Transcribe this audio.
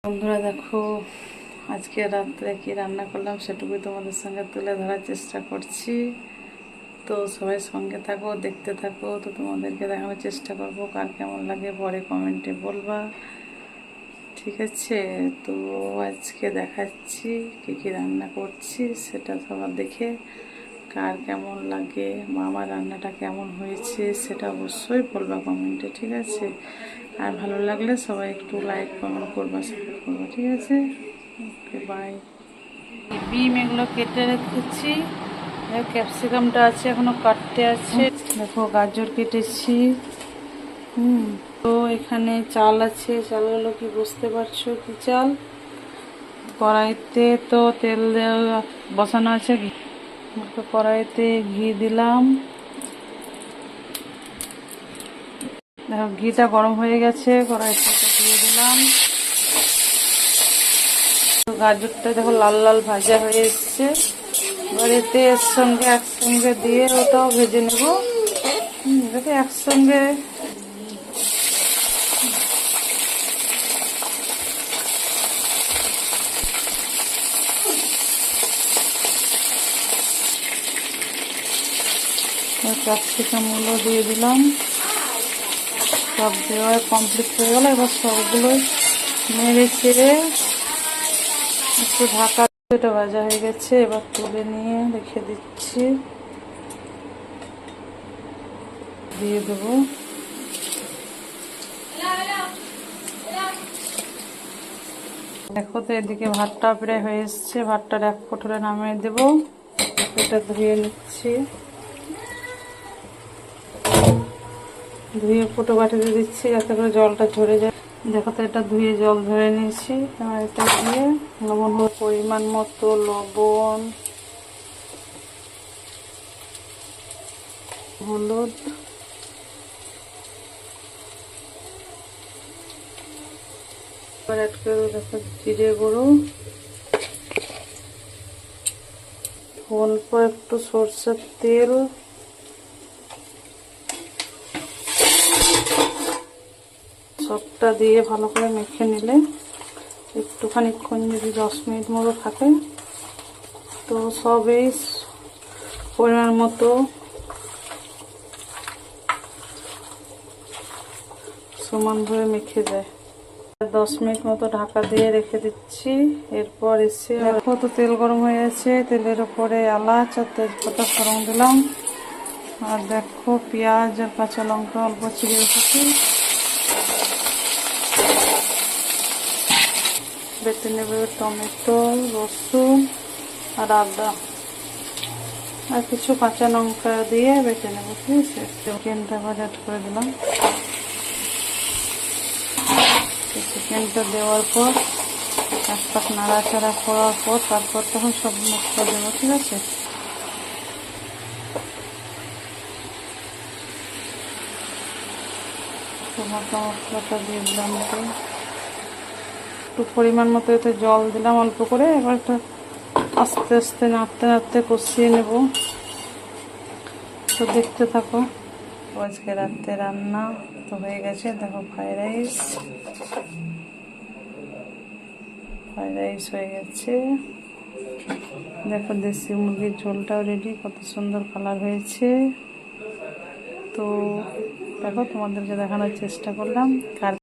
বন্ধুরা দেখো, আজকে রাত্রে কি রান্না করলাম সেটুকুই তোমাদের সঙ্গে তুলে ধরার চেষ্টা করছি। তো সবাই সঙ্গে থাকো, দেখতে থাকো। তো তোমাদেরকে দেখানোর চেষ্টা করব, কার কেমন লাগে পরে কমেন্টে বলবা, ঠিক আছে? তো আজকে দেখাচ্ছি কি কি রান্না করছি, সেটা সবার দেখে কার কেমন লাগে বা আমার রান্নাটা কেমন হয়েছে সেটা অবশ্যই বলবা কমেন্টে, ঠিক আছে? আর ভালো লাগলে সবাই একটু লাইক কমেন্ট করবা, সাপোর্ট করবা, ঠিক আছে? ওকে, বাই। বিম এগুলো কেটে রেখেছি, ক্যাপসিকামটা আছে এখনো কাটতে আছে। দেখো গাজর কেটেছি। তো এখানে চাল আছে, চালগুলো কি বুঝতে পারছো কি চাল? কড়াইতে তো তেল দেওয়া বসানো আছে, কড়াইতে ঘি দিলাম। দেখো ঘিটা গরম হয়ে গেছে, কড়াইতে দিয়ে দিলাম। গাজরটা দেখো লাল লাল ভাজা হয়ে এসছে। এবার এতে একসঙ্গে দিয়ে ওটাও ভেজে নেব। দেখো একসঙ্গে ক্যাপসিকামগুলো দিয়ে দিলাম। সব দেওয়া কমপ্লিট হয়ে গেল। এবার সবগুলোই নেড়ে চেড়ে একটু ঢাকা, এটা ভাজা হয়ে গেছে। এবার তুলে নিয়ে রেখে দিচ্ছি, দিয়ে দেবো। দেখো তো এদিকে ভাতটা প্রায় হয়ে এসছে, ভাতটার এক কোটরে নামিয়ে দেবো। এটা ধুয়ে নিচ্ছি, ধুয়ে ফুটো বাটিতে দিচ্ছি যাতে করে জলটা ঝরে যায়। দেখো তো এটা ধুয়ে জল ধরে নিয়েছি। এবার এটা দিয়ে লবণ, পরিমাণ মতো লবণ, হলুদ, এবার অ্যাড করে দেবো দেখো জিরে গুঁড়ো, অল্প একটু সরষের তেল, সবটা দিয়ে ভালো করে মেখে নিলে একটুখানিক্ষণ যদি 10 মিনিট মতো থাকে তো সবই পরিমাণ মতো সমানভাবে মেখে যায়। 10 মিনিট মতো ঢাকা দিয়ে রেখে দিচ্ছি। এরপর এসে দেখো তো তেল গরম হয়ে গেছে, তেলের উপরে এলাচ আর তেজপাতা ফোড়ন দিলাম। আর দেখো পেঁয়াজ আর কাঁচা লঙ্কা অল্প চিড়ে রেখেছি, বেটে নেবে টমেটো, রসুন আর আদা আর কিছু কাঁচা লঙ্কা দিয়ে বেটে নেব, ঠিক আছে? চিকেনটা ভাজা করে দিলাম। চিকেনটা দেওয়ার পর এক পাক নাড়াচাড়া করার পর তারপর তখন সব মশলা দেবো, ঠিক আছে? টমেটো মশলাটা দিয়ে দিলাম, একটু পরিমাণ মতো এতে জল দিলাম অল্প করে। এবার একটা আস্তে আস্তে নাড়তে নাড়তে কষিয়ে নেব। তো দেখতে থাকো। আজকে রাত্রে রান্না তো হয়ে গেছে। দেখো ফ্রাইড রাইস হয়ে গেছে। দেখো দেশি মুরগির ঝোলটাও রেডি, কত সুন্দর কালার হয়েছে। তো দেখো তোমাদেরকে দেখানোর চেষ্টা করলাম।